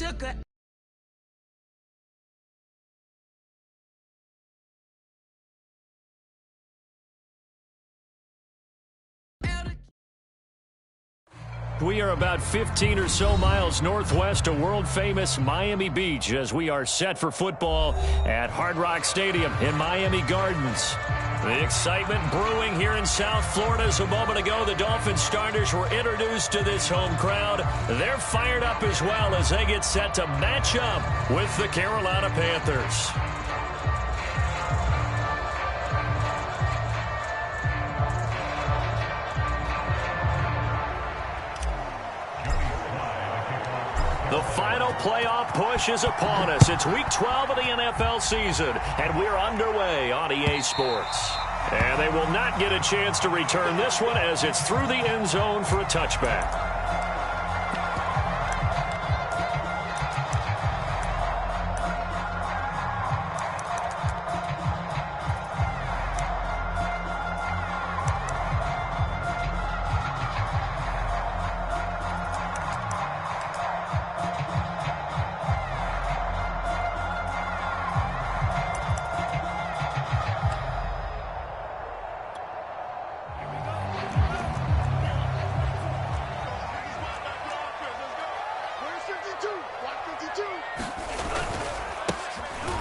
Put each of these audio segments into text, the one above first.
took a We are about 15 or so miles northwest of world-famous Miami Beach as we are set for football at Hard Rock Stadium in Miami Gardens. The excitement brewing here in South Florida as a moment ago. The Dolphins starters were introduced to this home crowd. They're fired up as well as they get set to match up with the Carolina Panthers. The final playoff push is upon us. It's Week 12 of the NFL season, and we're underway on EA Sports. And they will not get a chance to return this one as it's through the end zone for a touchback.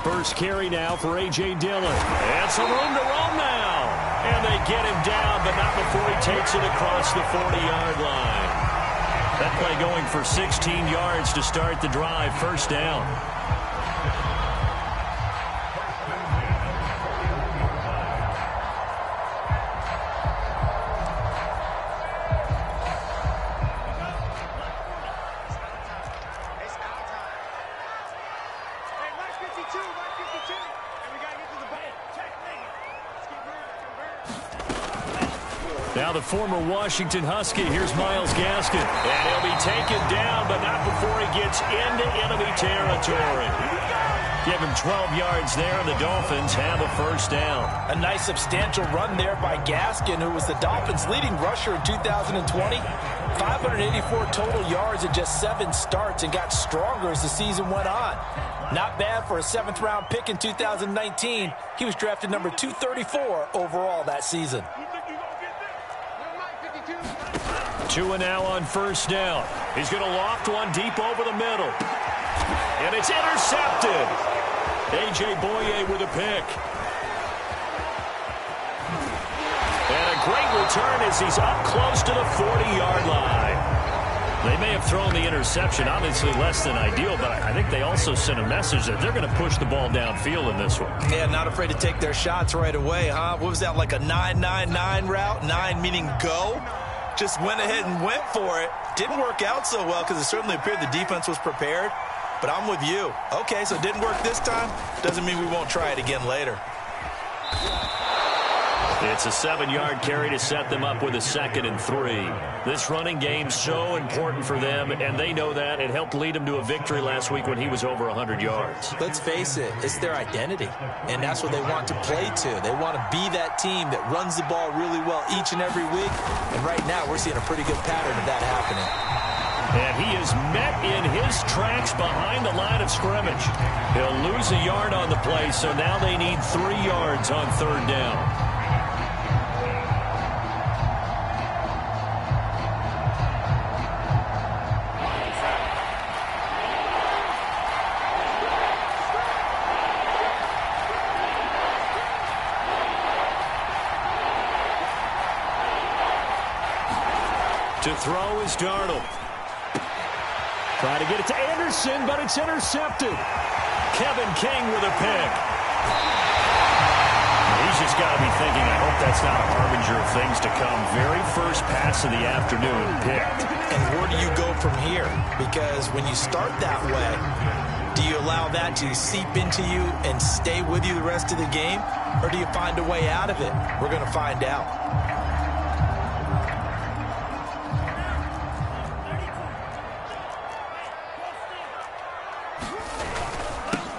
First carry now for A.J. Dillon. And some room to roam now. And they get him down, but not before he takes it across the 40-yard line. That play going for 16 yards to start the drive. First down. Now the former Washington Husky, here's Myles Gaskin. And he'll be taken down, but not before he gets into enemy territory. Give him 12 yards there, and the Dolphins have a first down. A nice substantial run there by Gaskin, who was the Dolphins' leading rusher in 2020. 584 total yards in just 7 starts and got stronger as the season went on. Not bad for a 7th-round pick in 2019. He was drafted number 234 overall that season. Tua now on first down. He's going to loft one deep over the middle. And it's intercepted. A.J. Boye with a pick. And a great return as he's up close to the 40-yard line. They may have thrown the interception, obviously less than ideal, but I think they also sent a message that they're going to push the ball downfield in this one. Yeah, not afraid to take their shots right away, huh? What was that, like a 9-9-9 route? 9 meaning go? Just went ahead and went for it. Didn't work out so well because it certainly appeared the defense was prepared. But I'm with you. Okay, so it didn't work this time. Doesn't mean we won't try it again later. It's a 7-yard carry to set them up with a 2nd and 3. This running game's so important for them, and they know that. It helped lead them to a victory last week when he was over 100 yards. Let's face it, it's their identity, and that's what they want to play to. They want to be that team that runs the ball really well each and every week, and right now we're seeing a pretty good pattern of that happening. And he is met in his tracks behind the line of scrimmage. He'll lose a yard on the play, so now they need 3 yards on 3rd down. To throw is Darnold. Trying to get it to Anderson, but it's intercepted. Kevin King with a pick. He's just got to be thinking, I hope that's not a harbinger of things to come. Very first pass of the afternoon picked. And where do you go from here? Because when you start that way, do you allow that to seep into you and stay with you the rest of the game? Or do you find a way out of it? We're going to find out.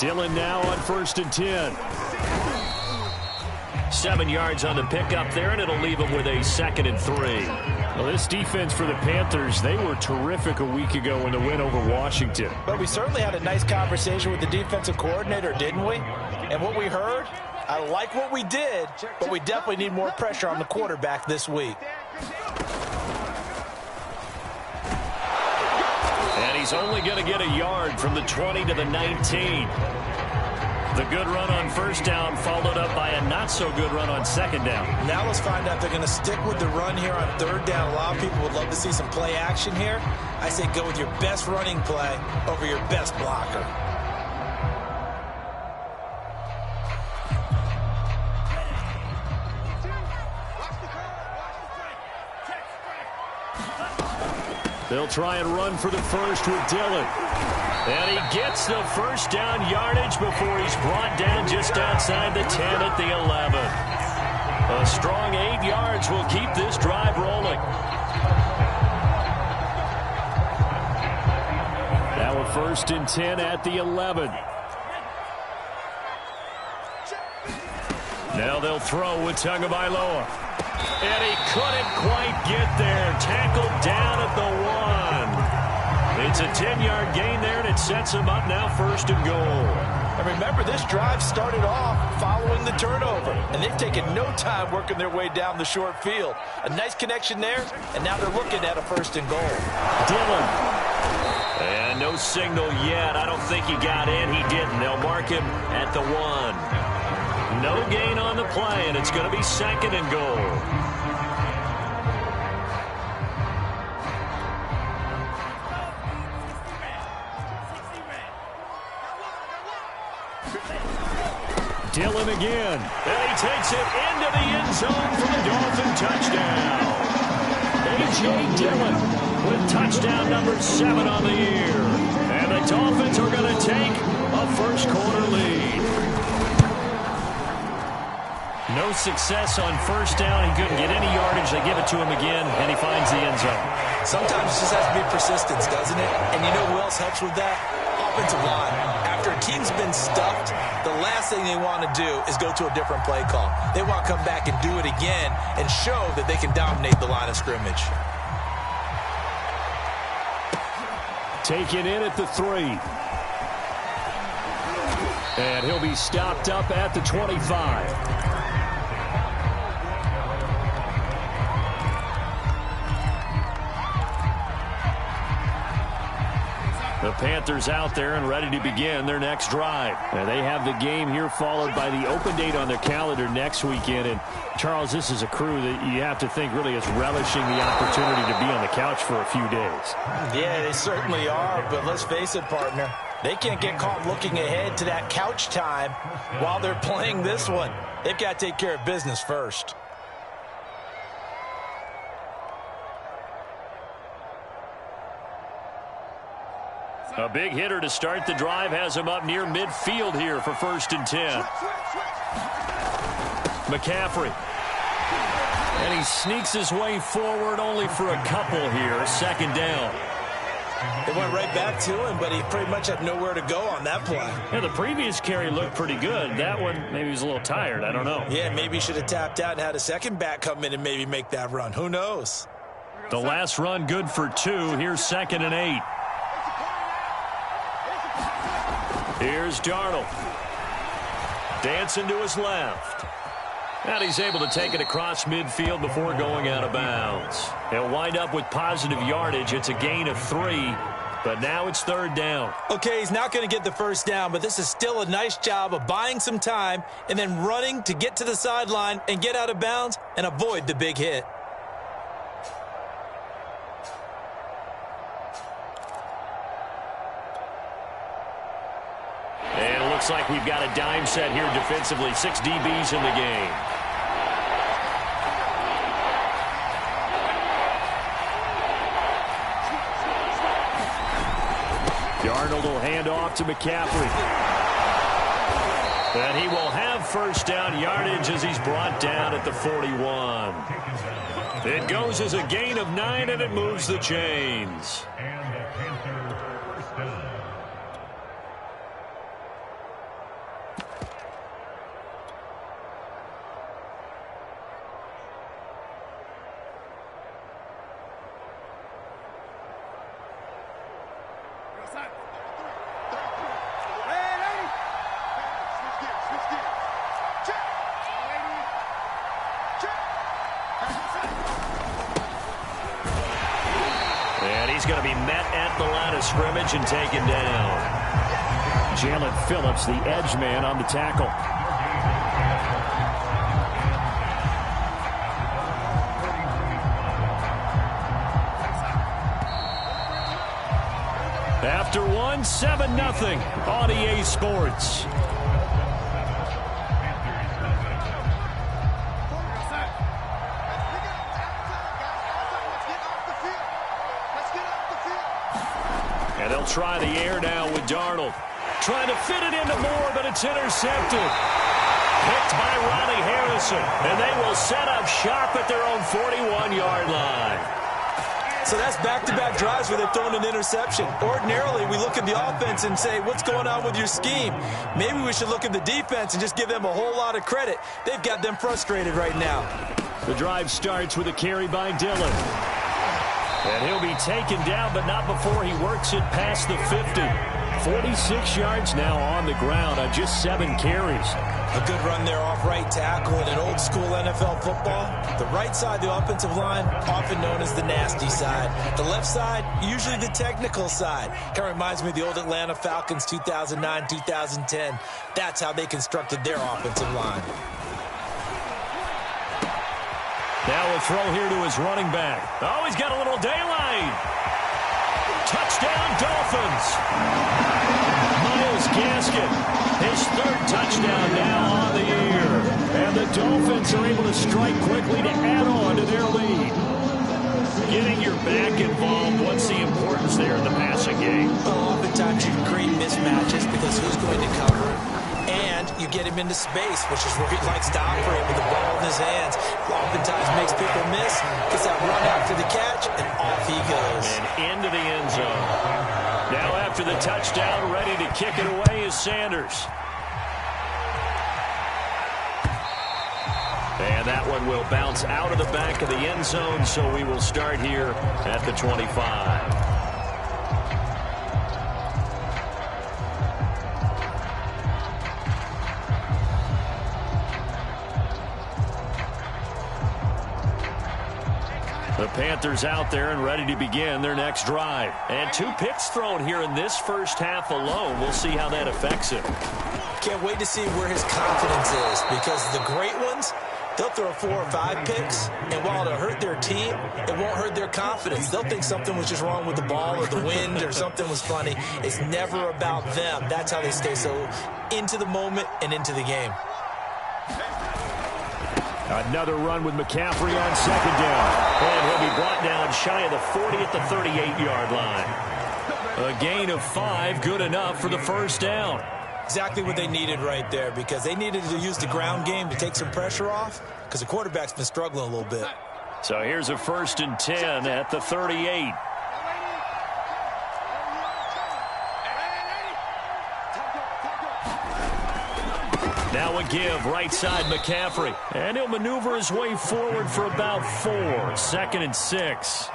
Dillon now on 1st and 10. 7 yards on the pickup there, and it'll leave him with a 2nd and 3. Well, this defense for the Panthers, they were terrific a week ago in the win over Washington. But we certainly had a nice conversation with the defensive coordinator, didn't we? And what we heard, I like what we did, but we definitely need more pressure on the quarterback this week. And he's only going to get a yard from the 20 to the 19. The good run on first down followed up by a not-so-good run on second down. Now let's find out if they're going to stick with the run here on third down. A lot of people would love to see some play action here. I say go with your best running play over your best blocker. They'll try and run for the first with Dillon. And he gets the first down yardage before he's brought down just outside the 10 at the 11. A strong 8 yards will keep this drive rolling. Now a 1st and 10 at the 11. Now they'll throw with Tagovailoa. And he couldn't quite get there. Tackled down at the 1. It's a 10-yard gain there, and it sets him up now 1st and goal. And remember, this drive started off following the turnover, and they've taken no time working their way down the short field. A nice connection there, and now they're looking at a 1st and goal. Dillon. And no signal yet. I don't think he got in. He didn't. They'll mark him at the 1. No gain on the play, and it's going to be 2nd and goal. Dillon again. And he takes it into the end zone for the Dolphin touchdown. A.J. Dillon with touchdown number 7 on the year. And the Dolphins are going to take a first-quarter lead. No success on first down. He couldn't get any yardage. They give it to him again, and he finds the end zone. Sometimes it just has to be persistence, doesn't it? And you know who else helps with that? Offensive line. After a team's been stuffed, the last thing they want to do is go to a different play call. They want to come back and do it again and show that they can dominate the line of scrimmage. Taken in at the 3. And he'll be stopped up at the 25. The Panthers out there and ready to begin their next drive. And they have the game here followed by the open date on their calendar next weekend. And, Charles, this is a crew that you have to think really is relishing the opportunity to be on the couch for a few days. Yeah, they certainly are. But let's face it, partner, they can't get caught looking ahead to that couch time while they're playing this one. They've got to take care of business first. A big hitter to start the drive has him up near midfield here for 1st and 10. McCaffrey. And he sneaks his way forward only for a couple here. 2nd down. They went right back to him, but he pretty much had nowhere to go on that play. Yeah, the previous carry looked pretty good. That one, maybe he was a little tired. I don't know. Yeah, maybe he should have tapped out and had a second back come in and maybe make that run. Who knows? The last run good for 2. Here's 2nd and 8. Here's Darnold. Dancing to his left. And he's able to take it across midfield before going out of bounds. He'll wind up with positive yardage. It's a gain of 3, but now it's 3rd down. Okay, he's not going to get the first down, but this is still a nice job of buying some time and then running to get to the sideline and get out of bounds and avoid the big hit. And it looks like we've got a dime set here defensively. 6 DBs in the game. Darnold will hand off to McCaffrey. And he will have first down yardage as he's brought down at the 41. It goes as a gain of 9, and it moves the chains. met at the line of scrimmage and taken down. Jalen Phillips, the edge man on the tackle. After one, 7-0 on EA Sports. And they'll try the air now with Darnold. Trying to fit it into Moore, but it's intercepted. Picked by Ronnie Harrison. And they will set up shop at their own 41-yard line. So that's back-to-back drives where they've thrown an interception. Ordinarily, we look at the offense and say, what's going on with your scheme? Maybe we should look at the defense and just give them a whole lot of credit. They've got them frustrated right now. The drive starts with a carry by Dillon. And he'll be taken down, but not before he works it past the 50. 46 yards now on the ground on just 7 carries. A good run there off right tackle in an old-school NFL football. The right side, the offensive line, often known as the nasty side. The left side, usually the technical side. Kind of reminds me of the old Atlanta Falcons 2009, 2010. That's how they constructed their offensive line. Now a throw here to his running back. Oh, he's got a little daylight. Touchdown, Dolphins. Myles Gaskin, his 3rd touchdown now on the year. And the Dolphins are able to strike quickly to add on to their lead. Getting your back involved, what's the importance there in the passing game? Well, oftentimes you create mismatches because who's going to cover him? And you get him into space, which is where he likes to operate with the ball in his hands. Oftentimes makes people miss, gets that run after the catch, and off he goes. And into the end zone. Now after the touchdown, ready to kick it away is Sanders. And that one will bounce out of the back of the end zone, so we will start here at the 25. The Panthers out there and ready to begin their next drive. And 2 picks thrown here in this first half alone. We'll see how that affects him. Can't wait to see where his confidence is, because the great ones, they'll throw 4 or 5 picks, and while it'll hurt their team, it won't hurt their confidence. They'll think something was just wrong with the ball or the wind or something was funny. It's never about them. That's how they stay so into the moment and into the game. Another run with McCaffrey on 2nd down. And he'll be brought down shy of the 40 at the 38-yard line. A gain of 5, good enough for the first down. Exactly what they needed right there, because they needed to use the ground game to take some pressure off, because the quarterback's been struggling a little bit. So here's a 1st and 10 at the 38. Now a give, right side McCaffrey. And he'll maneuver his way forward for about 4. 2nd and 6.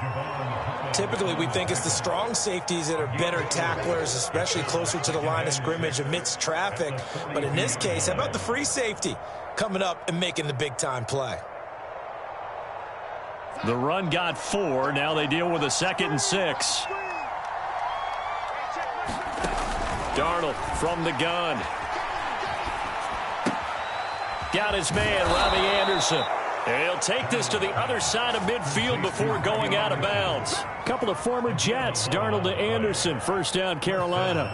Typically, we think it's the strong safeties that are better tacklers, especially closer to the line of scrimmage amidst traffic. But in this case, how about the free safety coming up and making the big-time play? The run got 4. Now they deal with a 2nd and 6. Darnold from the gun. Got his man, Robbie Anderson. And he'll take this to the other side of midfield before going out of bounds. A couple of former Jets, Darnold to Anderson. 1st down, Carolina.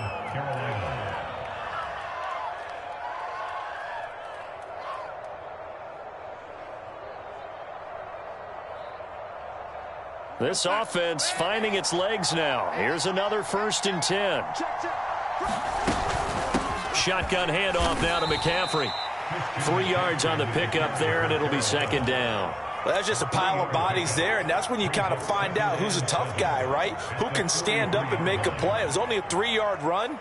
This offense finding its legs now. Here's another 1st and 10. Shotgun handoff now to McCaffrey. 3 yards on the pickup there, and it'll be 2nd down. Well, that's just a pile of bodies there, and that's when you kind of find out who's a tough guy, right? Who can stand up and make a play. It was only a 3-yard run,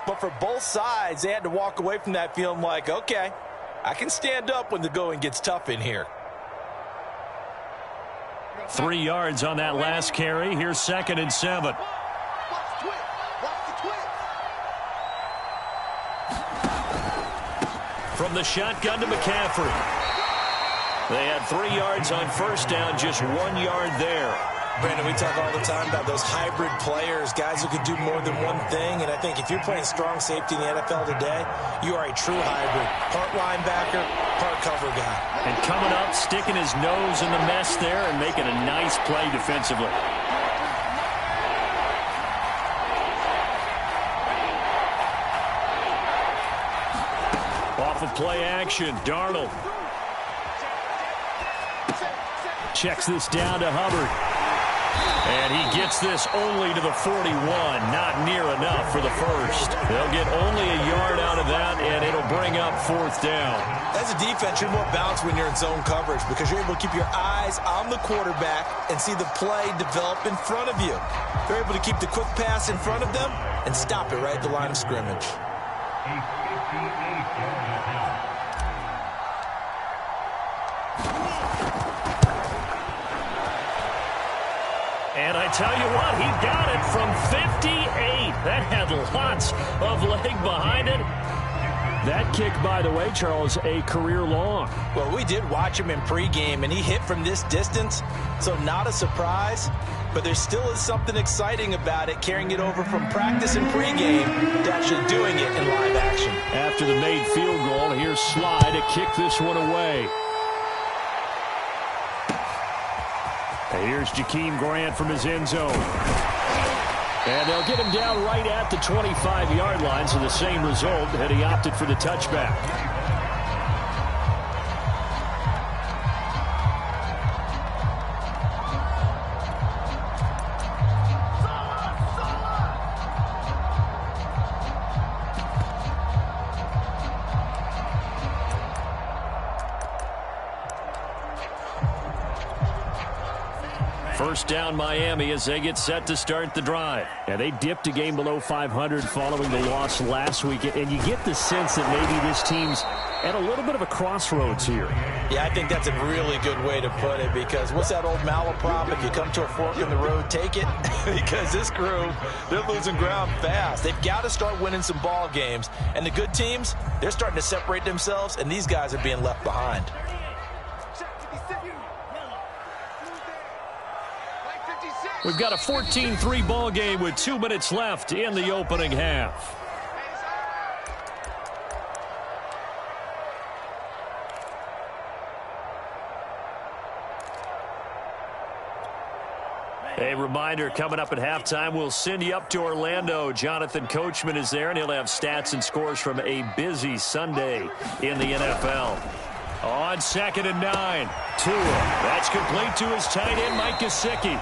but for both sides, they had to walk away from that feeling like, okay, I can stand up when the going gets tough in here. 3 yards on that last carry. Here's 2nd and 7. From the shotgun to McCaffrey. They had 3 yards on 1st down, just 1 yard there. Brandon, we talk all the time about those hybrid players, guys who can do more than one thing. And I think if you're playing strong safety in the NFL today, you are a true hybrid. Part linebacker, part cover guy. And coming up, sticking his nose in the mess there and making a nice play defensively. Off of play action, Darnold. Checks this down to Hubbard. And he gets this only to the 41. Not near enough for the first. They'll get only a yard out of that, and it'll bring up 4th down. As a defense, you're more balanced when you're in zone coverage because you're able to keep your eyes on the quarterback and see the play develop in front of you. You're able to keep the quick pass in front of them and stop it right at the line of scrimmage. And I tell you what, he got it from 58. That had lots of leg behind it. That kick, by the way, Charles, a career long. Well, we did watch him in pregame, and he hit from this distance, so not a surprise. But there still is something exciting about it, carrying it over from practice and pregame to actually doing it in live action. After the made field goal, here's Sly to kick this one away. And here's Jakeem Grant from his end zone. And they'll get him down right at the 25-yard line, so the same result had he opted for the touchback. First down Miami as they get set to start the drive. And they dipped a game below 500 following the loss last week. And you get the sense that maybe this team's at a little bit of a crossroads here. Yeah, I think that's a really good way to put it because what's that old malaprop? If you come to a fork in the road, take it. Because this crew, they're losing ground fast. They've got to start winning some ball games. And the good teams, they're starting to separate themselves, and these guys are being left behind. We've got a 14-3 ball game with 2 minutes left in the opening half. A reminder, coming up at halftime, we'll send you up to Orlando. Jonathan Coachman is there, and he'll have stats and scores from a busy Sunday in the NFL. On 2nd and 9, Tua. That's complete to his tight end, Mike Gesicki.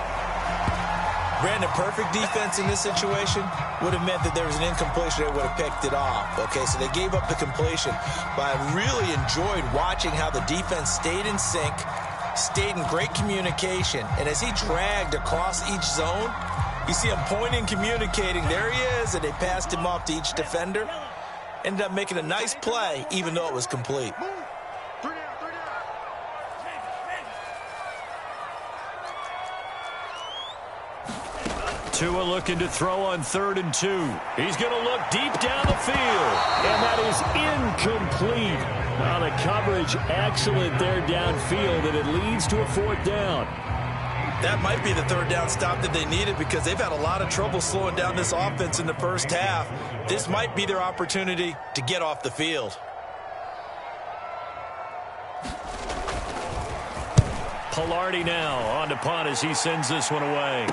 Brandon, perfect defense in this situation would have meant that there was an incompletion. They would have picked it off. Okay, so they gave up the completion. But I really enjoyed watching how the defense stayed in sync, stayed in great communication. And as he dragged across each zone, you see him pointing, communicating. There he is, and they passed him off to each defender. Ended up making a nice play, even though it was complete. Tua looking to throw on 3rd and 2. He's going to look deep down the field. And that is incomplete. Now the coverage excellent there downfield, and it leads to a 4th down. That might be the 3rd down stop that they needed because they've had a lot of trouble slowing down this offense in the first half. This might be their opportunity to get off the field. Pilardi now on to punt as he sends this one away.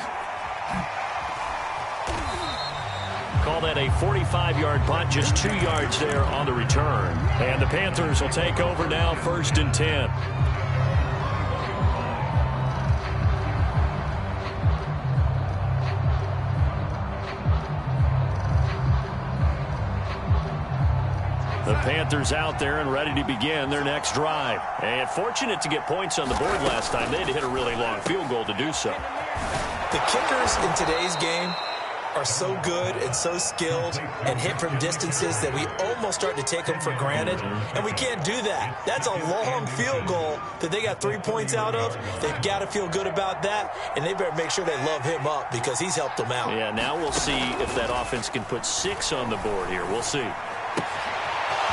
Call that a 45-yard punt, just 2 yards there on the return. And the Panthers will take over now, 1st and 10. The Panthers out there and ready to begin their next drive. And fortunate to get points on the board last time. They had to hit a really long field goal to do so. The kickers in today's game are so good and so skilled and hit from distances that we almost start to take them for granted, and we can't do that. That's a long field goal that they got 3 points out of. They've got to feel good about that, and they better make sure they love him up because he's helped them out. Yeah, now we'll see if that offense can put 6 on the board here. We'll see.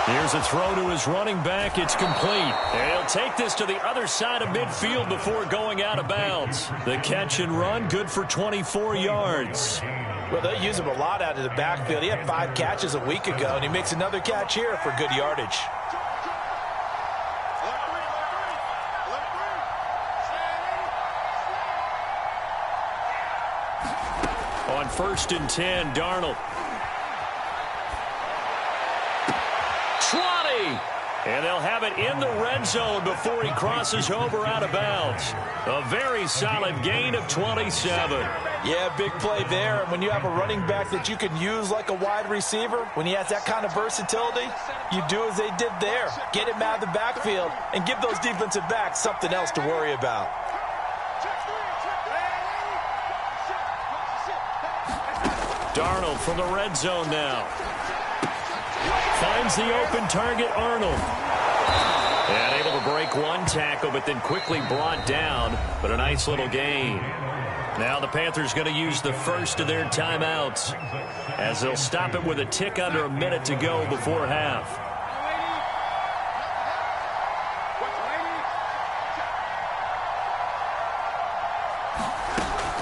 Here's a throw to his running back. It's complete. And he'll take this to the other side of midfield before going out of bounds. The catch and run, good for 24 yards. Well, they'll use him a lot out of the backfield. He had 5 catches a week ago, and he makes another catch here for good yardage. On 1st and 10, Darnold. 20! And they'll have it in the red zone before he crosses over out of bounds. A very solid gain of 27. Yeah, big play there. And when you have a running back that you can use like a wide receiver, when he has that kind of versatility, you do as they did there. Get him out of the backfield and give those defensive backs something else to worry about. Darnold from the red zone now. Finds the open target, Arnold. And able to break one tackle, but then quickly brought down. But a nice little gain. Now the Panthers going to use the first of their timeouts, as they'll stop it with a tick under a minute to go before half.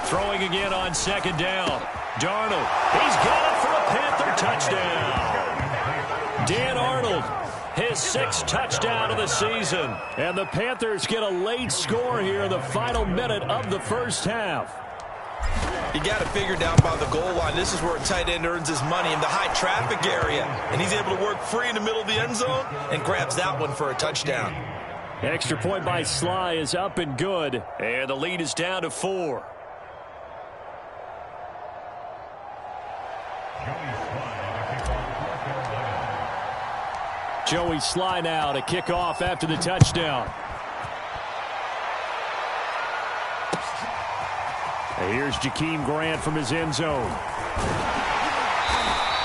Throwing again on 2nd down. Darnold. He's got it for a Panther touchdown. Dan Arnold, his 6th touchdown of the season. And the Panthers get a late score here in the final minute of the first half. You got to figure down by the goal line. This is where a tight end earns his money, in the high traffic area. And he's able to work free in the middle of the end zone and grabs that one for a touchdown. Extra point by Sly is up and good. And the lead is down to 4. Joey Sly now to kick off after the touchdown. And here's Jakeem Grant from his end zone.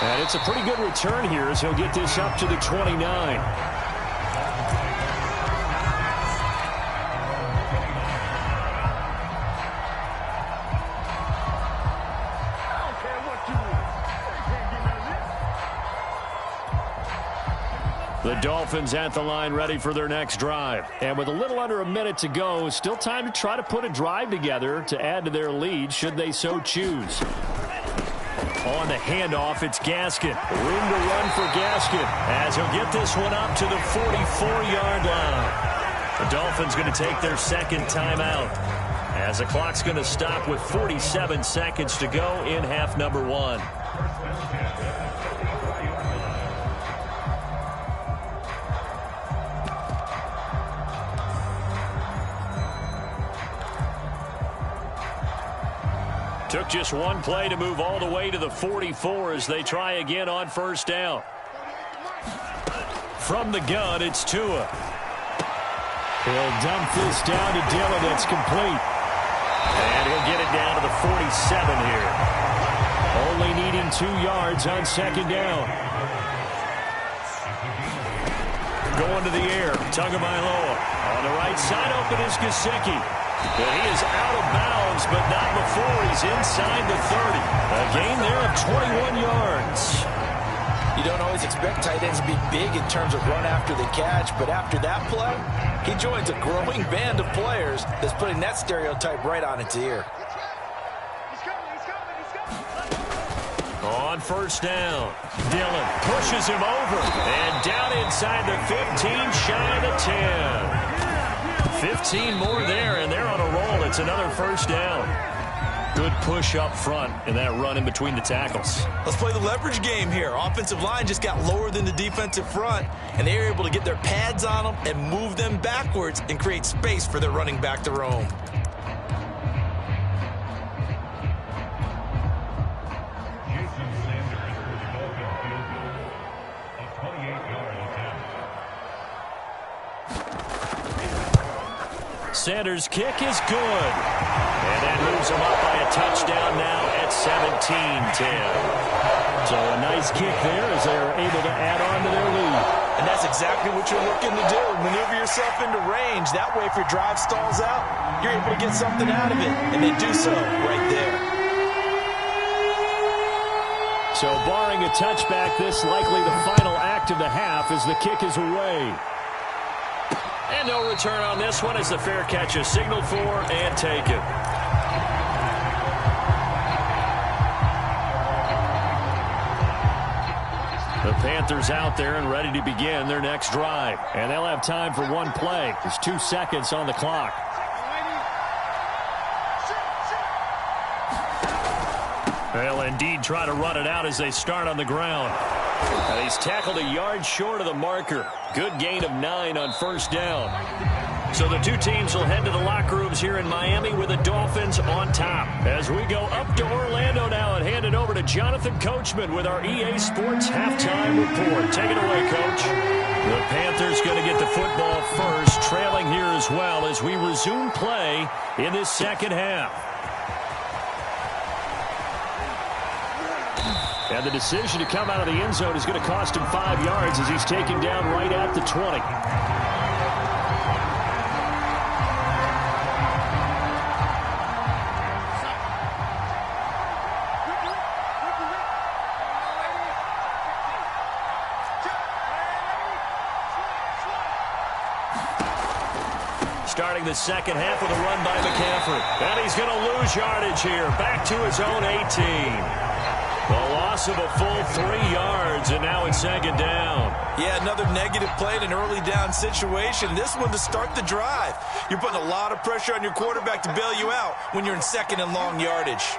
And it's a pretty good return here as he'll get this up to the 29. The Dolphins at the line ready for their next drive. And with a little under a minute to go, still time to try to put a drive together to add to their lead should they so choose. On the handoff, it's Gaskin. Room to run for Gaskin as he'll get this one up to the 44-yard line. The Dolphins going to take their 2nd timeout as the clock's going to stop with 47 seconds to go in half number 1. Took just one play to move all the way to the 44 as they try again on 1st down. From the gun, it's Tua. He'll dump this down to Dillon. It's complete. And he'll get it down to the 47 here. Only needing 2 yards on 2nd down. Going to the air, Tagovailoa. On the right side, open is Gesicki. But he is out of bounds, but not before he's inside the 30. A gain there of 21 yards. You don't always expect tight ends to be big in terms of run after the catch, but after that play, he joins a growing band of players that's putting that stereotype right on its ear. On 1st down, Dillon pushes him over, and down inside the 15, shy of the 10. 15 more there, and they're on a roll. It's another 1st down. Good push up front in that run in between the tackles. Let's play the leverage game here. Offensive line just got lower than the defensive front, and they were able to get their pads on them and move them backwards and create space for their running back to roam. Sanders' kick is good. And that moves him up by a touchdown now at 17-10. So a nice kick there as they're able to add on to their lead. And that's exactly what you're looking to do. Maneuver yourself into range. That way, if your drive stalls out, you're able to get something out of it. And they do so right there. So So barring a touchback, this likely the final act of the half as the kick is away. And no return on this one as the fair catch is signaled for and taken. The Panthers out there and ready to begin their next drive. And they'll have time for one play. There's 2 seconds on the clock. They'll indeed try to run it out as they start on the ground. And he's tackled a yard short of the marker. Good gain of 9 on first down. So the two teams will head to the locker rooms here in Miami with the Dolphins on top. As we go up to Orlando now and hand it over to Jonathan Coachman with our EA Sports Halftime Report. Take it away, Coach. The Panthers going to get the football first, trailing here as well as we resume play in this second half. And the decision to come out of the end zone is going to cost him 5 yards as he's taken down right at the 20. Starting the second half with a run by McCaffrey. And he's going to lose yardage here. Back to his own 18. The loss of a full 3 yards, and now it's second down. Yeah, another negative play in an early down situation. This one to start the drive. You're putting a lot of pressure on your quarterback to bail you out when you're in second and long yardage.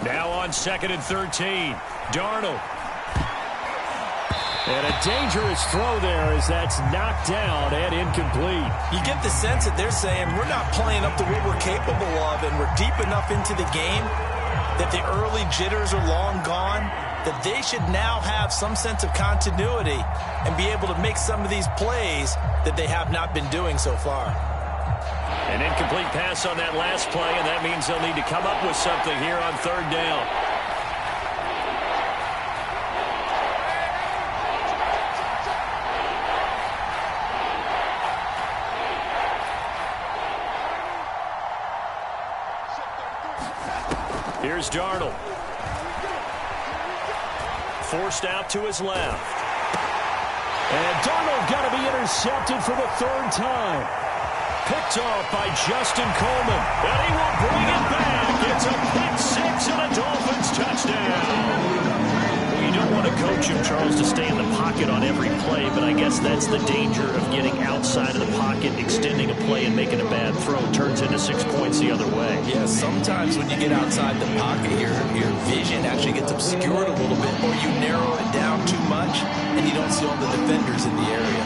Now on second and 13, Darnold. And a dangerous throw there as that's knocked down and incomplete. You get the sense that they're saying we're not playing up to what we're capable of, and we're deep enough into the game that the early jitters are long gone, that they should now have some sense of continuity and be able to make some of these plays that they have not been doing so far. An incomplete pass on that last play, and that means they'll need to come up with something here on third down. Here's Darnold. Forced out to his left. And Darnold got to be intercepted for the third time. Picked off by Justin Coleman. And he will bring it back. It's a pick six and a Dolphins touchdown. You don't want to coach him, Charles, to stay in the pocket on every play, but I guess that's the danger of getting outside of the pocket, extending a play and making a bad throw. Turns into 6 points the other way. Yeah, sometimes when you get outside the pocket, your vision actually gets obscured a little bit, or you narrow it down too much, and you don't see all the defenders in the area.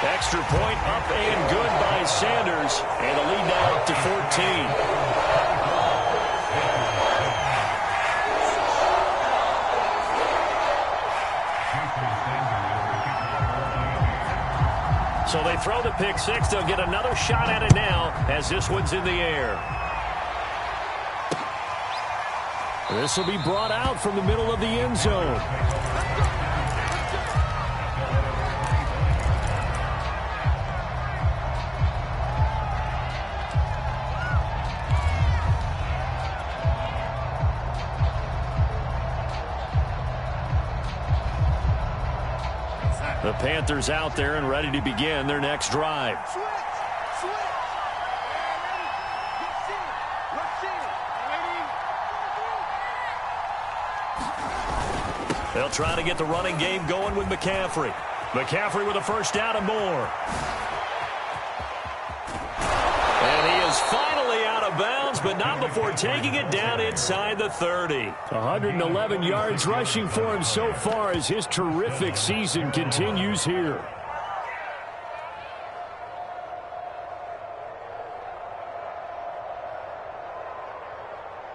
Extra point up and good by Sanders. And the lead now up to 14. So they throw the pick six. They'll get another shot at it now as this one's in the air. This will be brought out from the middle of the end zone. The Panthers out there and ready to begin their next drive. They'll try to get the running game going with McCaffrey. McCaffrey with a first down and more. And he is finally out of bounds, but not before taking it down inside the 30. 111 yards rushing for him so far as his terrific season continues here.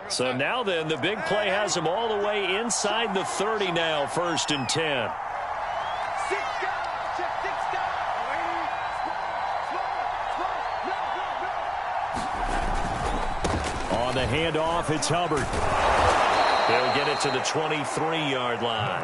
So now then, the big play has him all the way inside the 30 now, 1st and 10. On the handoff, it's Hubbard. They'll get it to the 23-yard line.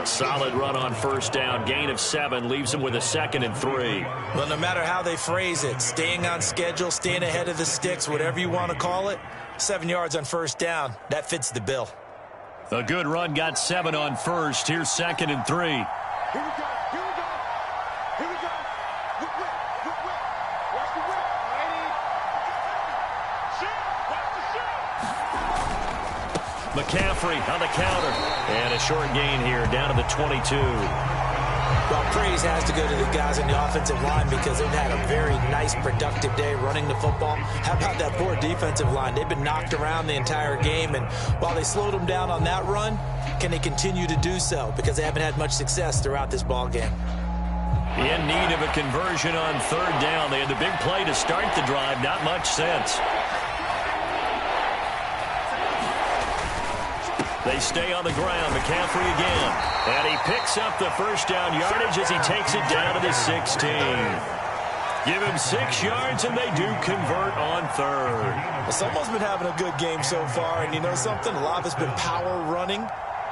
A solid run on first down. Gain of 7 leaves them with a 2nd and 3. Well, no matter how they phrase it, staying on schedule, staying ahead of the sticks, whatever you want to call it, 7 yards on first down, that fits the bill. A good run got 7 on first. Here's 2nd and 3. Here we go. Here we go. Here we go. Whip, whip, whip, whip. Watch the whip. Ready. Shoot. Watch the shoot. McCaffrey on the counter. And a short gain here down to the 22. Well, praise has to go to the guys in the offensive line because they've had a very nice, productive day running the football. How about that poor defensive line? They've been knocked around the entire game, and while they slowed them down on that run, can they continue to do so? Because they haven't had much success throughout this ball game. In need of a conversion on third down. They had the big play to start the drive. Not much sense. They stay on the ground. McCaffrey again. And he picks up the first down yardage as he takes it down to the 16. Give him 6 yards, and they do convert on third. Well, someone's been having a good game so far, and you know something? A lot of it's been power running.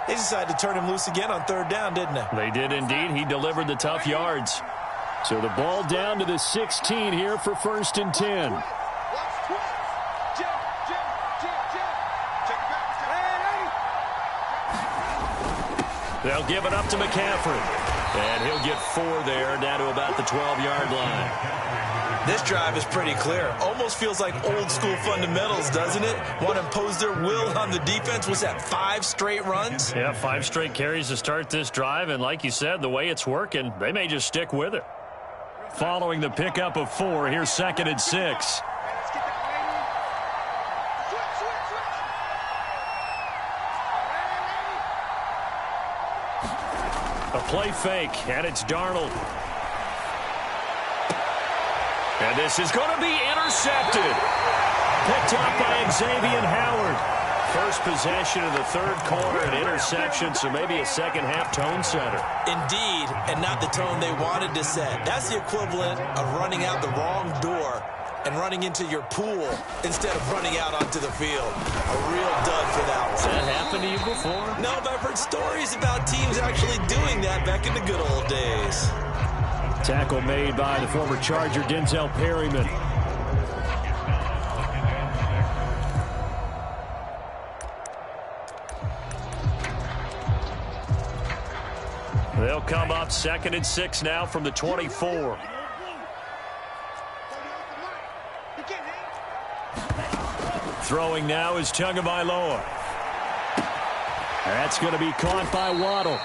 They decided to turn him loose again on third down, didn't they? They did indeed. He delivered the tough yards. So the ball down to the 16 here for 1st and 10. They'll give it up to McCaffrey. And he'll get 4 there, down to about the 12-yard line. This drive is pretty clear. Almost feels like old-school fundamentals, doesn't it? Want to impose their will on the defense. Was that 5 straight runs? Yeah, 5 straight carries to start this drive. And like you said, the way it's working, they may just stick with it. Following the pickup of 4, here's 2nd and 6. A play fake, and it's Darnold. And this is going to be intercepted. Picked up by Xavier Howard. First possession of the third quarter, an interception, so maybe a second-half tone setter. Indeed, and not the tone they wanted to set. That's the equivalent of running out the wrong door and running into your pool instead of running out onto the field. A real dud for that one. Has that happened to you before? No, but I've heard stories about teams actually doing that back in the good old days. Tackle made by the former Charger, Denzel Perryman. They'll come up 2nd and 6 now from the 24. Throwing now is Tagovailoa. That's going to be caught by Waddle.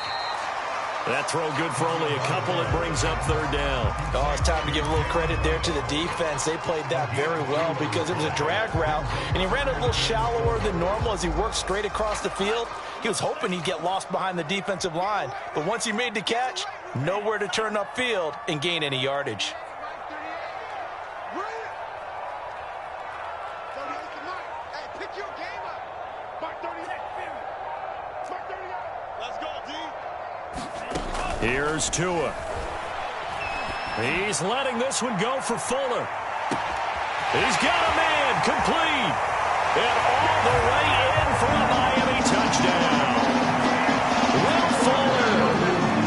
That throw good for only a couple. It brings up third down. Oh, it's time to give a little credit there to the defense. They played that very well because it was a drag route, and he ran a little shallower than normal as he worked straight across the field. He was hoping he'd get lost behind the defensive line, but once he made the catch, nowhere to turn upfield and gain any yardage. Here's Tua. He's letting this one go for Fuller. He's got a man complete. And all the way in for a Miami touchdown. Will Fuller,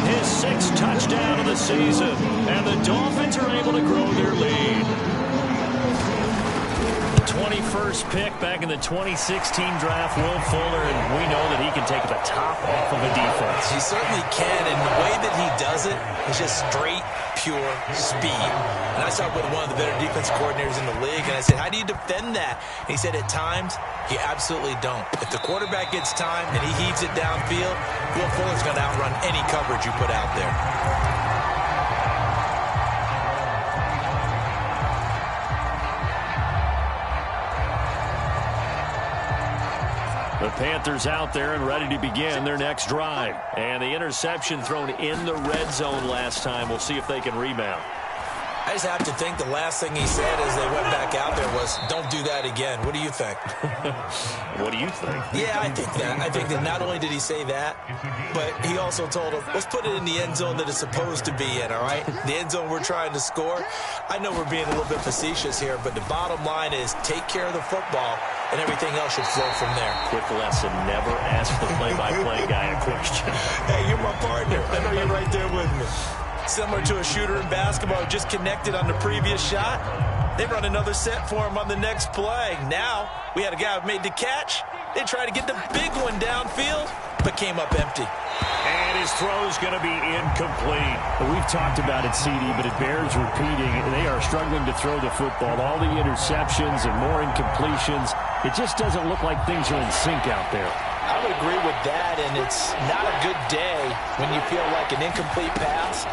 his 6th touchdown of the season. And the Dolphins are able to grow their lead. 21st pick back in the 2016 draft, Will Fuller, and we know that he can take the top off of a defense. He certainly can, and the way that he does it is just straight, pure speed. And I talked with one of the better defense coordinators in the league, and I said, how do you defend that? And he said, at times, you absolutely don't. If the quarterback gets time and he heaves it downfield, Will Fuller's going to outrun any coverage you put out there. The Panthers out there and ready to begin their next drive. And the interception thrown in the red zone last time. We'll see if they can rebound. I just have to think the last thing he said as they went back out there was, don't do that again. What do you think? What do you think? Yeah, I think that. I think that not only did he say that, but he also told him, let's put it in the end zone that it's supposed to be in, all right? The end zone we're trying to score. I know we're being a little bit facetious here, but the bottom line is take care of the football and everything else should flow from there. Quick lesson, never ask the play-by-play guy a question. Hey, you're my partner. I know you're right there with me. Similar to a shooter in basketball who just connected on the previous shot. They run another set for him on the next play. Now, we had a guy who made the catch. They tried to get the big one downfield, but came up empty. And his throw's going to be incomplete. We've talked about it, CD, but it bears repeating. They are struggling to throw the football. All the interceptions and more incompletions. It just doesn't look like things are in sync out there. I would agree with that, and it's not a good day when you feel like an incomplete pass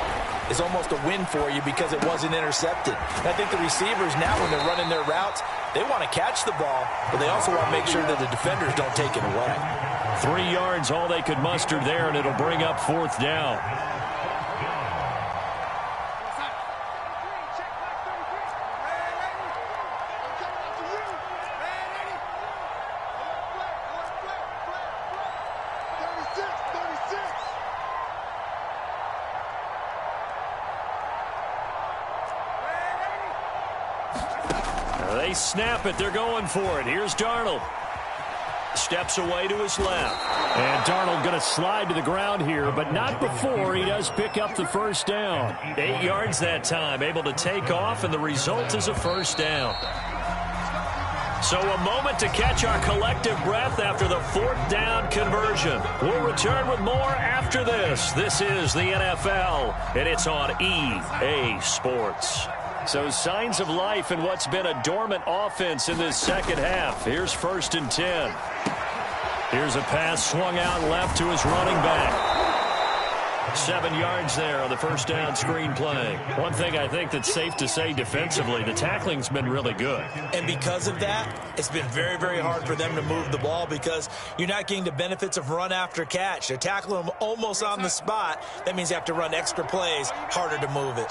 is almost a win for you because it wasn't intercepted. And I think the receivers now, when they're running their routes, they want to catch the ball, but they also want to make sure that the defenders don't take it away. 3 yards, all they could muster there, and it'll bring up 4th down. They snap it. They're going for it. Here's Darnold. Steps away to his left. And Darnold going to slide to the ground here, but not before he does pick up the first down. 8 yards that time. Able to take off, and the result is a first down. So a moment to catch our collective breath after the 4th down conversion. We'll return with more after this. This is the NFL, and it's on EA Sports. So signs of life in what's been a dormant offense in this second half. Here's 1st and 10. Here's a pass swung out left to his running back. 7 yards there on the first down screen play. One thing I think that's safe to say defensively, the tackling's been really good. And because of that, it's been very, very hard for them to move the ball because you're not getting the benefits of run after catch. They're tackling them almost on the spot. That means you have to run extra plays, harder to move it.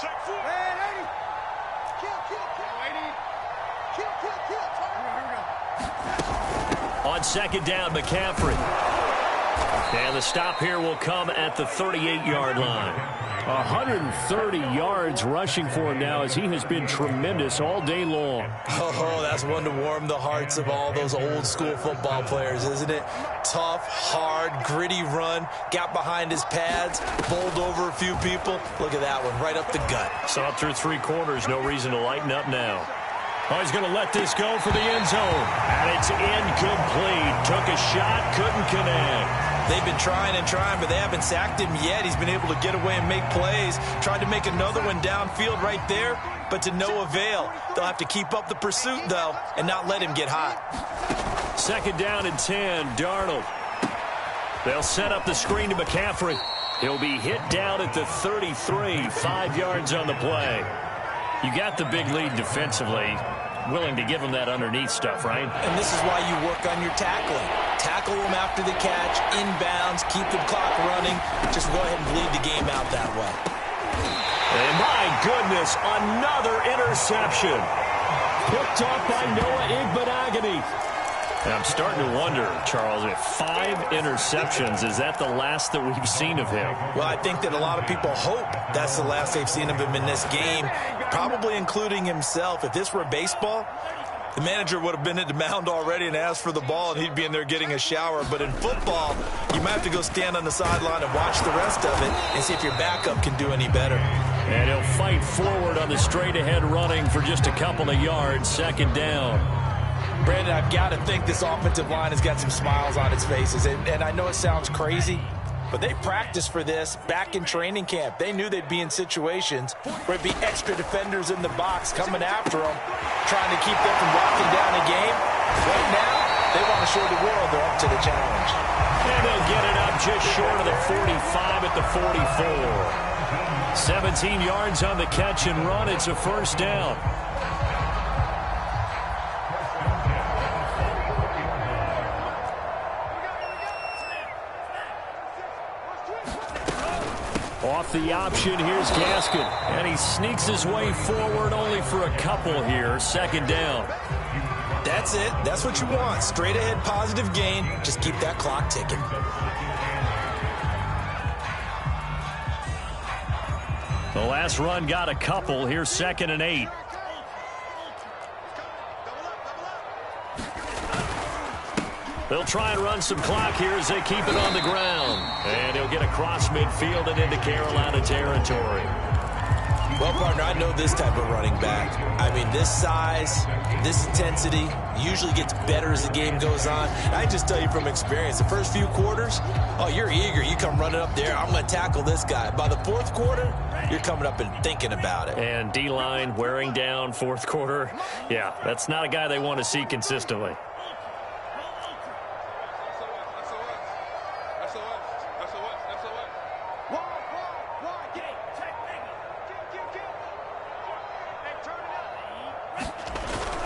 On 2nd down, McCaffrey. And the stop here will come at the 38-yard line. 130 yards rushing for him now as he has been tremendous all day long. Oh, that's one to warm the hearts of all those old-school football players, isn't it? Tough, hard, gritty run, got behind his pads, bowled over a few people. Look at that one, right up the gut. Saw it through 3 quarters, no reason to lighten up now. Oh, he's going to let this go for the end zone. And it's incomplete. Took a shot, couldn't connect. They've been trying and trying, but they haven't sacked him yet. He's been able to get away and make plays. Tried to make another one downfield right there, but to no avail. They'll have to keep up the pursuit, though, and not let him get hot. 2nd down and 10, Darnold. They'll set up the screen to McCaffrey. He'll be hit down at the 33, 5 yards on the play. You got the big lead defensively, willing to give him that underneath stuff, right? And this is why you work on your tackling. Tackle them after the catch, inbounds, keep the clock running. Just go ahead and bleed the game out that way. And my goodness, another interception. Picked off by Noah Igbenogany. And I'm starting to wonder, Charles, if 5 interceptions, is that the last that we've seen of him? Well, I think that a lot of people hope that's the last they've seen of him in this game, probably including himself. If this were baseball, the manager would have been at the mound already and asked for the ball, and he'd be in there getting a shower. But in football, you might have to go stand on the sideline and watch the rest of it and see if your backup can do any better. And he'll fight forward on the straight-ahead running for just a couple of yards, 2nd down. Brandon, I've got to think this offensive line has got some smiles on its faces. And I know it sounds crazy, but they practiced for this back in training camp. They knew they'd be in situations where it'd be extra defenders in the box coming after them, trying to keep them from locking down a game. Right now, they want to show the world they're up to the challenge. And they'll get it up just short of the 45 at the 44. 17 yards on the catch and run. It's a first down. Off the option, here's Gaskin. And he sneaks his way forward only for a couple here. 2nd down. That's it. That's what you want. Straight ahead positive gain. Just keep that clock ticking. The last run got a couple. Here's 2nd and 8. They'll try and run some clock here as they keep it on the ground. And he'll get across midfield and into Carolina territory. Well, partner, I know this type of running back. I mean, this size, this intensity usually gets better as the game goes on. And I just tell you from experience, the first few quarters, oh, you're eager. You come running up there, I'm going to tackle this guy. By the fourth quarter, you're coming up and thinking about it. And D-line wearing down fourth quarter. Yeah, that's not a guy they want to see consistently.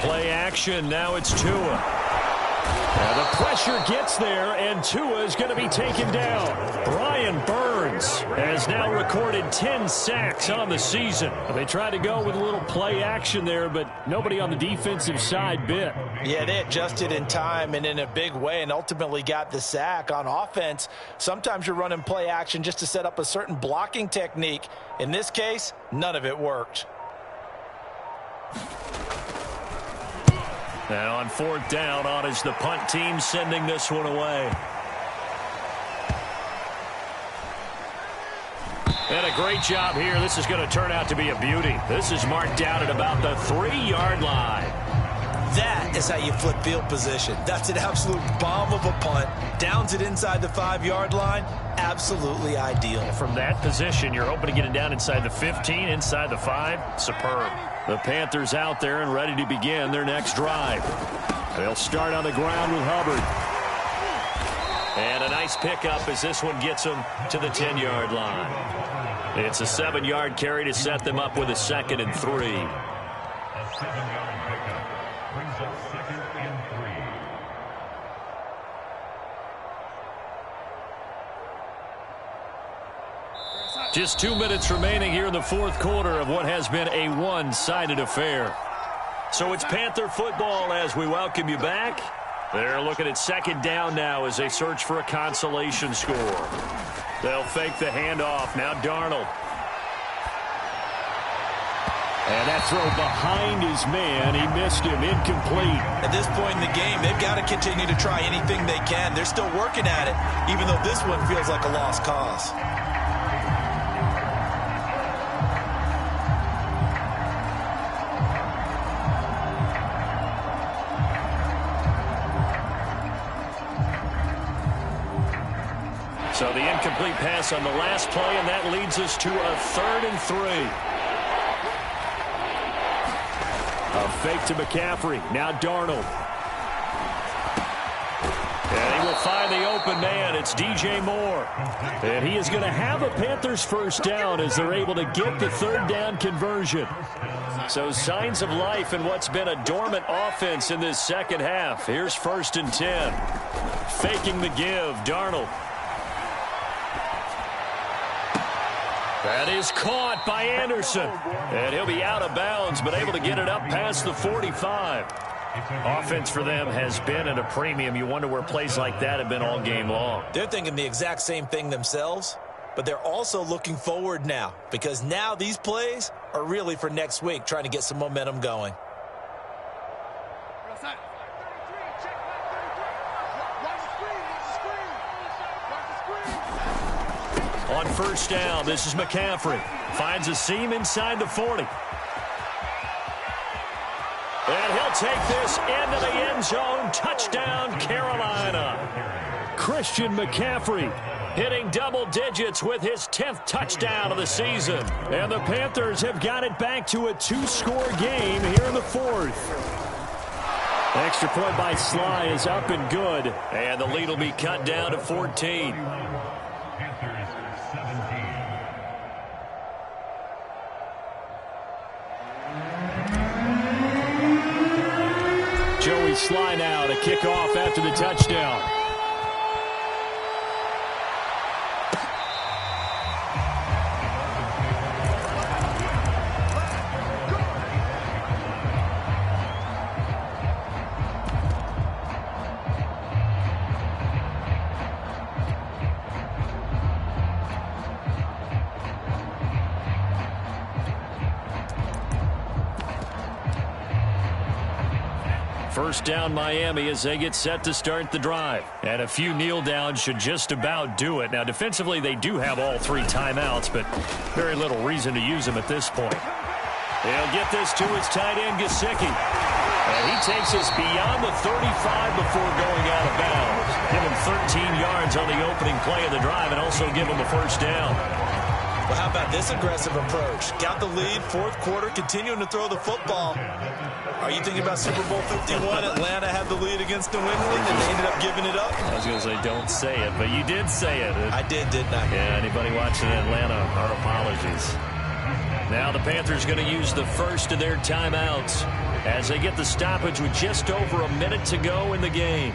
Play action. Now it's Tua. And the pressure gets there, and Tua is going to be taken down. Brian Burns has now recorded 10 sacks on the season. They tried to go with a little play action there, but nobody on the defensive side bit. Yeah, they adjusted in time and in a big way and ultimately got the sack. On offense, sometimes you're running play action just to set up a certain blocking technique. In this case, none of it worked. Now on fourth down, on is the punt team sending this one away. And a great job here. This is going to turn out to be a beauty. This is marked out at about the 3-yard line. That is how you flip field position. That's an absolute bomb of a punt. Downs it inside the 5-yard line. Absolutely ideal. From that position, you're hoping to get it down inside the 15, inside the 5. Superb. The Panthers out there and ready to begin their next drive. They'll start on the ground with Hubbard. And a nice pickup as this one gets them to the 10-yard line. It's a 7-yard carry to set them up with a 2nd and 3. A 7-yard pickup brings up 2nd and 3. Just 2 minutes remaining here in the fourth quarter of what has been a one-sided affair. So it's Panther football as we welcome you back. They're looking at 2nd down now as they search for a consolation score. They'll fake the handoff. Now Darnold. And that throw behind his man. He missed him. Incomplete. At this point in the game, they've got to continue to try anything they can. They're still working at it, even though this one feels like a lost cause. So the incomplete pass on the last play, and that leads us to a 3rd and 3. A fake to McCaffrey. Now Darnold. And he will find the open man. It's DJ Moore. And he is going to have a Panthers first down as they're able to get the 3rd down conversion. So signs of life in what's been a dormant offense in this second half. Here's 1st and 10. Faking the give, Darnold. That is caught by Anderson. And he'll be out of bounds, but able to get it up past the 45. Offense for them has been at a premium. You wonder where plays like that have been all game long. They're thinking the exact same thing themselves, but they're also looking forward now because now these plays are really for next week, trying to get some momentum going. On 1st down, this is McCaffrey. Finds a seam inside the 40. And he'll take this into the end zone. Touchdown, Carolina. Christian McCaffrey hitting double digits with his 10th touchdown of the season. And the Panthers have got it back to a 2-score game here in the 4th. Extra point by Sly is up and good. And the lead will be cut down to 14. Joey Sly now to kick off after the touchdown. First down Miami as they get set to start the drive. And a few kneel downs should just about do it. Now defensively they do have all 3 timeouts, but very little reason to use them at this point. He'll get this to his tight end Gesicki. And he takes us beyond the 35 before going out of bounds. Give him 13 yards on the opening play of the drive and also give him a first down. Well, how about this aggressive approach? Got the lead, fourth quarter, continuing to throw the football. Are you thinking about Super Bowl 51? Atlanta had the lead against New England, and they ended up giving it up? I was going to say, don't say it, but you did say it. I did, didn't I? Yeah, anybody watching Atlanta, our apologies. Now the Panthers going to use the first of their timeouts as they get the stoppage with just over a minute to go in the game.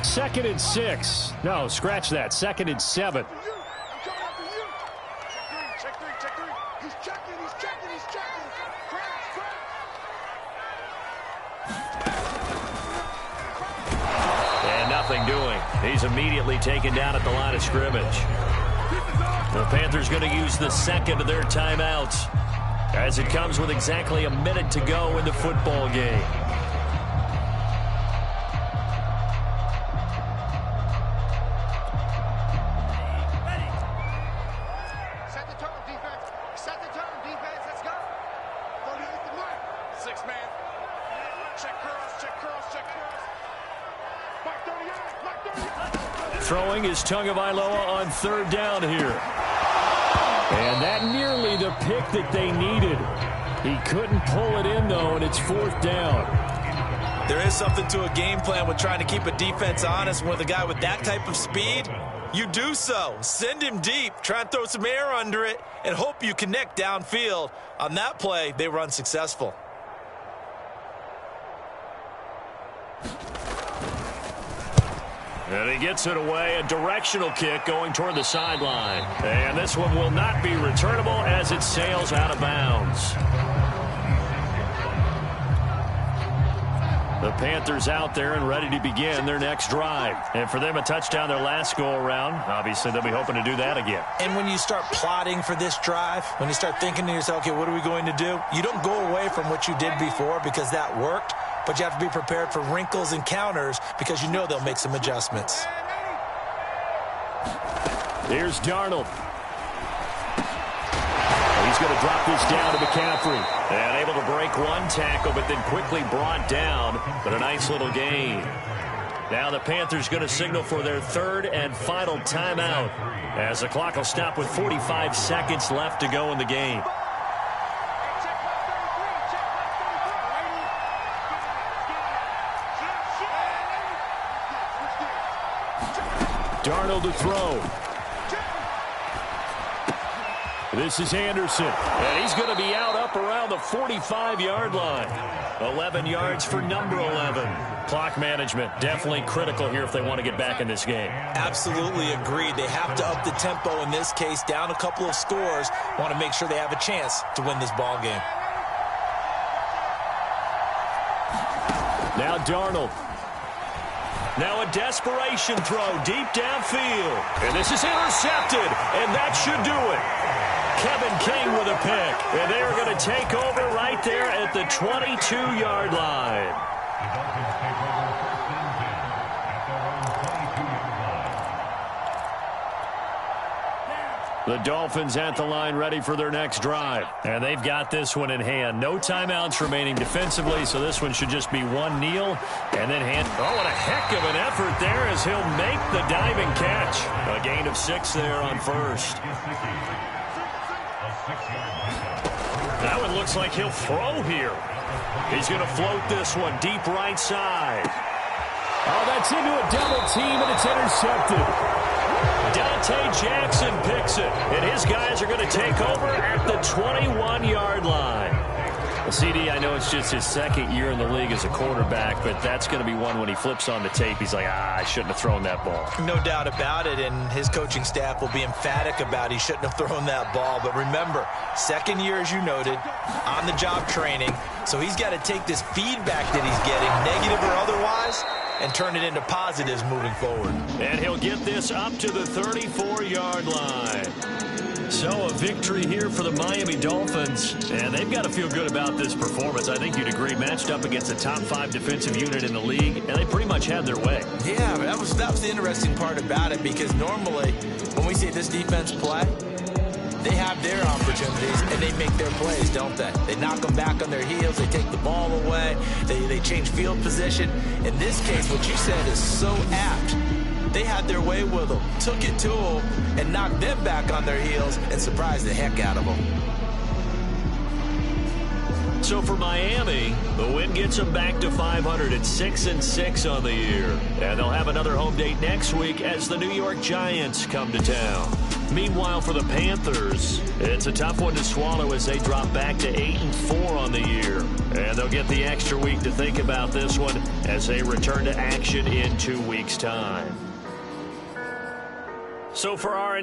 Second and 6. No, scratch that. Second and 7. I'm coming after you. Check three. He's checking. Crash. And nothing doing. He's immediately taken down at the line of scrimmage. The Panthers going to use the second of their timeouts as it comes with exactly a minute to go in the football game. Throwing is Tagovailoa on third down here. And that nearly the pick that they needed. He couldn't pull it in, though, and it's fourth down. There is something to a game plan with trying to keep a defense honest. With a guy with that type of speed, you do so. Send him deep, try and throw some air under it, and hope you connect downfield. On that play, they were unsuccessful. And he gets it away, a directional kick going toward the sideline. And this one will not be returnable as it sails out of bounds. The Panthers out there and ready to begin their next drive. And for them, a touchdown their last go-around. Obviously, they'll be hoping to do that again. And when you start plotting for this drive, when you start thinking to yourself, okay, what are we going to do? You don't go away from what you did before because that worked. But you have to be prepared for wrinkles and counters because you know they'll make some adjustments. Here's Darnold. He's going to drop this down to McCaffrey. And able to break one tackle, but then quickly brought down. But a nice little gain. Now the Panthers going to signal for their third and final timeout as the clock will stop with 45 seconds left to go in the game. Darnold to throw. This is Anderson, and he's going to be out up around the 45-yard line. 11 yards for number 11. Clock management definitely critical here if they want to get back in this game. Absolutely agreed. They have to up the tempo in this case, down a couple of scores. Want to make sure they have a chance to win this ball game. Now Darnold. Now a desperation throw deep downfield. And this is intercepted, and that should do it. Kevin King with a pick. And they're going to take over right there at the 22-yard line. The Dolphins at the line ready for their next drive. And they've got this one in hand. No timeouts remaining defensively, so this one should just be one kneel and then hand. Oh, what a heck of an effort there as he'll make the diving catch. A gain of 6 there on first. That one looks like he'll throw here. He's going to float this one deep right side. Oh, that's into a double team, and it's intercepted. Dante Jackson picks it, and his guys are going to take over at the 21-yard line. Well, CD, I know it's just his second year in the league as a quarterback, but that's going to be one when he flips on the tape. He's like, I shouldn't have thrown that ball. No doubt about it, and his coaching staff will be emphatic about he shouldn't have thrown that ball. But remember, second year, as you noted, on-the-job training, so he's got to take this feedback that he's getting, negative or otherwise, and turn it into positives moving forward. And he'll get this up to the 34-yard line. So a victory here for the Miami Dolphins, and they've got to feel good about this performance. I think you'd agree, matched up against a top-5 defensive unit in the league, and they pretty much had their way. Yeah, that was the interesting part about it, because normally when we see this defense play, they have their opportunities and they make their plays, don't they? They knock them back on their heels, they take the ball away, they change field position. In this case, what you said is so apt. They had their way with them, took it to them, and knocked them back on their heels and surprised the heck out of them. So for Miami, the win gets them back to 500 at 6-6 on the year. And they'll have another home date next week as the New York Giants come to town. Meanwhile, for the Panthers, it's a tough one to swallow as they drop back to 8-4 on the year. And they'll get the extra week to think about this one as they return to action in 2 weeks' time. So for our